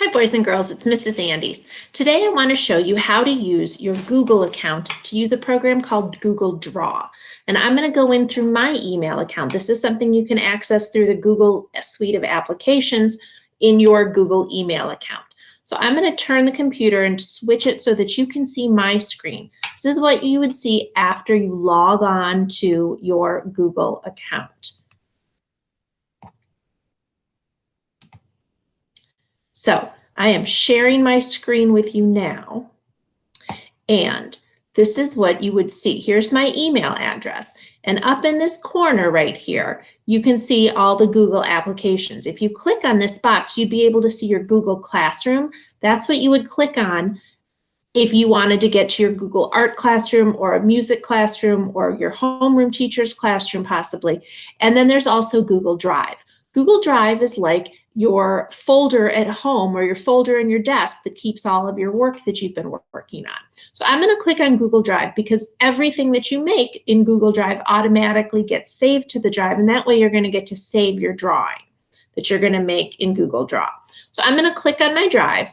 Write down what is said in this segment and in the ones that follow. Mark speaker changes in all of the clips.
Speaker 1: Hi boys and girls, it's Mrs. Andes. Today I want to show you how to use your Google account to use a program called Google Draw. And I'm going to go in through my email account. This is something you can access through the Google suite of applications in your Google email account. So I'm going to turn the computer and switch it so that you can see my screen. This is what you would see after you log on to your Google account. So I am sharing my screen with you now, and this is what you would see. Here's my email address, and up in this corner right here, you can see all the Google applications. If you click on this box, you'd be able to see your Google Classroom. That's what you would click on if you wanted to get to your Google Art Classroom or a music classroom or your homeroom teacher's classroom possibly. And then there's also Google Drive. Google Drive is like your folder at home or your folder in your desk that keeps all of your work that you've been working on. So I'm going to click on Google Drive because everything that you make in Google Drive automatically gets saved to the drive, and that way you're going to get to save your drawing that you're going to make in Google Draw. So I'm going to click on my drive,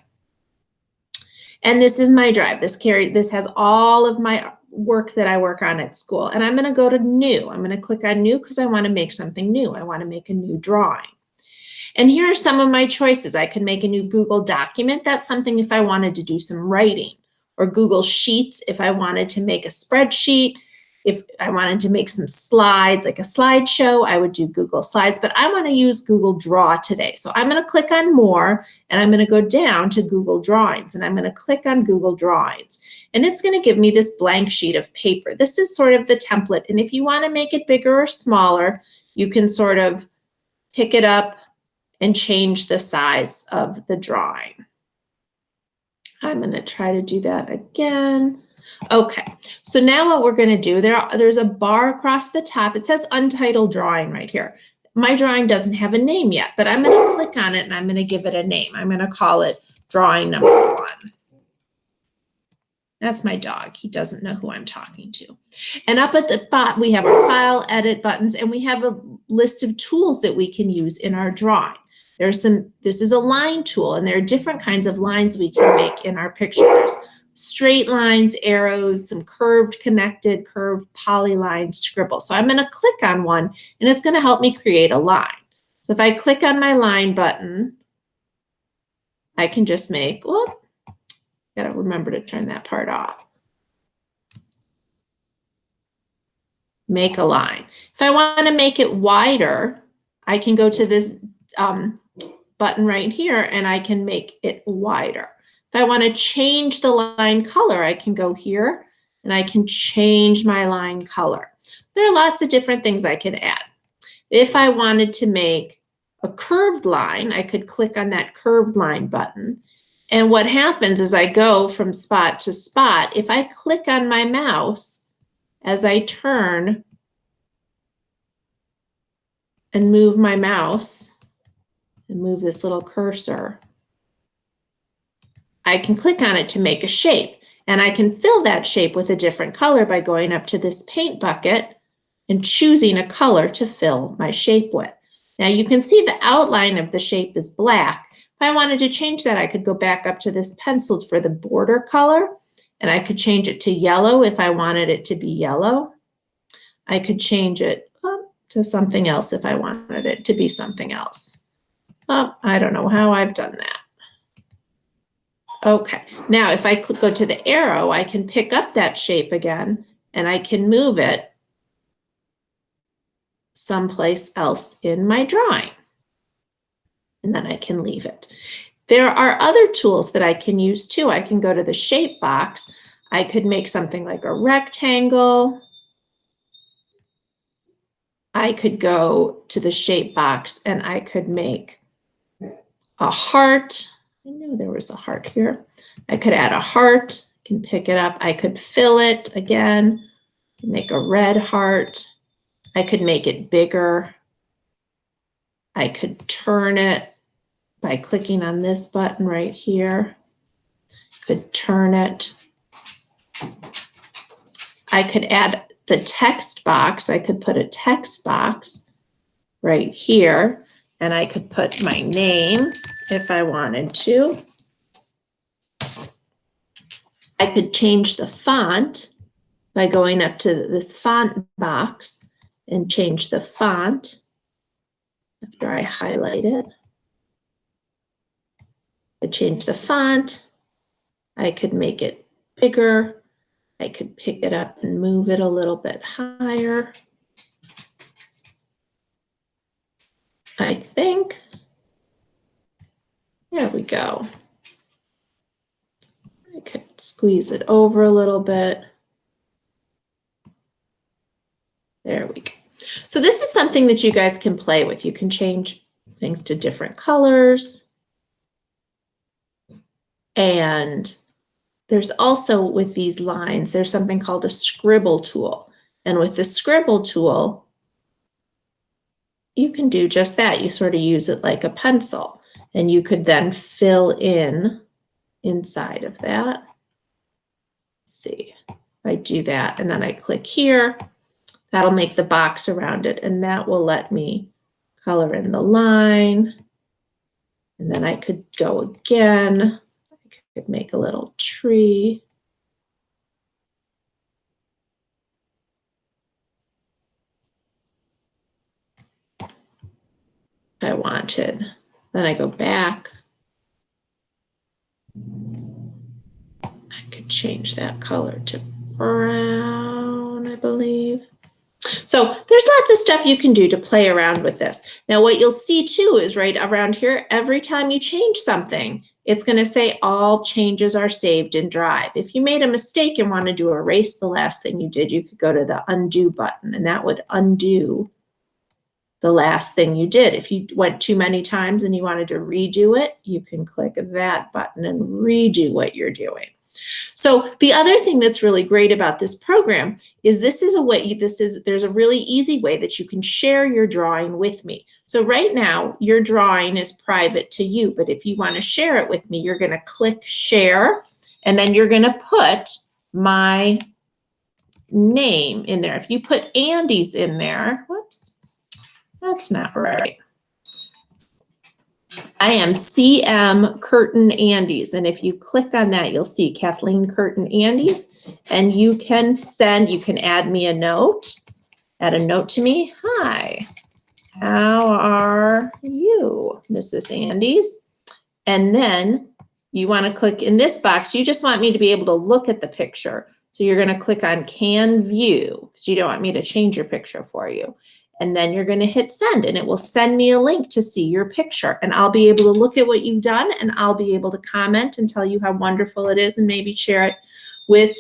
Speaker 1: and this is my drive. This has all of my work that I work on at school, and I'm going to go to New. I'm going to click on New because I want to make something new. I want to make a new drawing. And here are some of my choices. I could make a new Google document. That's something if I wanted to do some writing, or Google Sheets if I wanted to make a spreadsheet. If I wanted to make some slides, like a slideshow, I would do Google Slides, but I want to use Google Draw today. So I'm going to click on More, and I'm going to go down to Google Drawings, and I'm going to click on Google Drawings. And it's going to give me this blank sheet of paper. This is sort of the template, and if you want to make it bigger or smaller, you can sort of pick it up and change the size of the drawing. I'm going to try to do that again. Okay, so now what we're going to do, there's a bar across the top. It says Untitled Drawing right here. My drawing doesn't have a name yet, but I'm going to click on it and I'm going to give it a name. I'm going to call it Drawing Number 1. That's my dog. He doesn't know who I'm talking to. And up at the bottom, we have our File, Edit buttons, and we have a list of tools that we can use in our drawing. This is a line tool, and there are different kinds of lines we can make in our picture. There's straight lines, arrows, some curved, connected, curved, polyline, scribble. So I'm going to click on one, and it's going to help me create a line. So if I click on my line button, I can just make, got to remember to turn that part off. Make a line. If I want to make it wider, I can go to this button right here, and I can make it wider. If I want to change the line color, I can go here and I can change my line color. There are lots of different things I could add. If I wanted to make a curved line, I could click on that curved line button. And what happens is I go from spot to spot. If I click on my mouse as I turn and move my mouse and move this little cursor, I can click on it to make a shape, and I can fill that shape with a different color by going up to this paint bucket and choosing a color to fill my shape with. Now you can see the outline of the shape is black. If I wanted to change that, I could go back up to this pencil for the border color, and I could change it to yellow if I wanted it to be yellow. I could change it to something else if I wanted it to be something else. I don't know how I've done that. Okay, now if I go to the arrow, I can pick up that shape again, and I can move it someplace else in my drawing. And then I can leave it. There are other tools that I can use too. I can go to the shape box. I could make something like a rectangle. I could go to the shape box and I could make a heart. I knew there was a heart here. I could add a heart, can pick it up. I could fill it again, make a red heart. I could make it bigger. I could turn it by clicking on this button right here. Could turn it. I could add the text box. I could put a text box right here, and I could put my name if I wanted to. I could change the font by going up to this font box and change the font after I highlight it. I change the font. I could make it bigger. I could pick it up and move it a little bit higher. I think. There we go. I could squeeze it over a little bit. There we go. So this is something that you guys can play with. You can change things to different colors. And there's also, with these lines, there's something called a scribble tool. And with the scribble tool, you can do just that. You sort of use it like a pencil. And you could then fill in inside of that. Let's see, if I do that and then I click here, that'll make the box around it, and that will let me color in the line. And then I could go again. I could make a little tree. I wanted. Then I go back. I could change that color to brown, I believe. So there's lots of stuff you can do to play around with this. Now what you'll see too is right around here, every time you change something, it's going to say all changes are saved in Drive. If you made a mistake and wanted to erase the last thing you did, you could go to the undo button and that would undo the last thing you did. If you went too many times and you wanted to redo it, you can click that button and redo what you're doing. So the other thing that's really great about this program is there's a really easy way that you can share your drawing with me. So right now your drawing is private to you, but if you want to share it with me, you're going to click share and then you're going to put my name in there. If you put Andy's in there, whoops, that's not right. I am CM Curtin Andes, and if you click on that, you'll see Kathleen Curtin Andes, and you can add me a note, add a note to me. Hi, how are you, Mrs. Andes? And then you want to click in this box. You just want me to be able to look at the picture. So you're going to click on Can View because you don't want me to change your picture for you. And then you're going to hit send and it will send me a link to see your picture. And I'll be able to look at what you've done and I'll be able to comment and tell you how wonderful it is and maybe share it with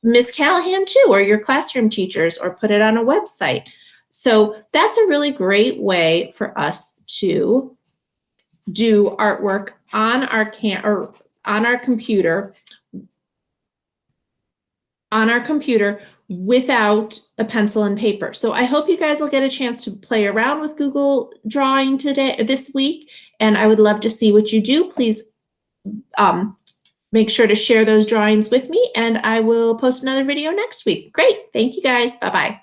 Speaker 1: Ms. Callahan too, or your classroom teachers, or put it on a website. So that's a really great way for us to do artwork on our computer without a pencil and paper. So I hope you guys will get a chance to play around with Google Drawing this week, and I would love to see what you do. Please make sure to share those drawings with me, and I will post another video next week. Great, thank you guys, bye-bye.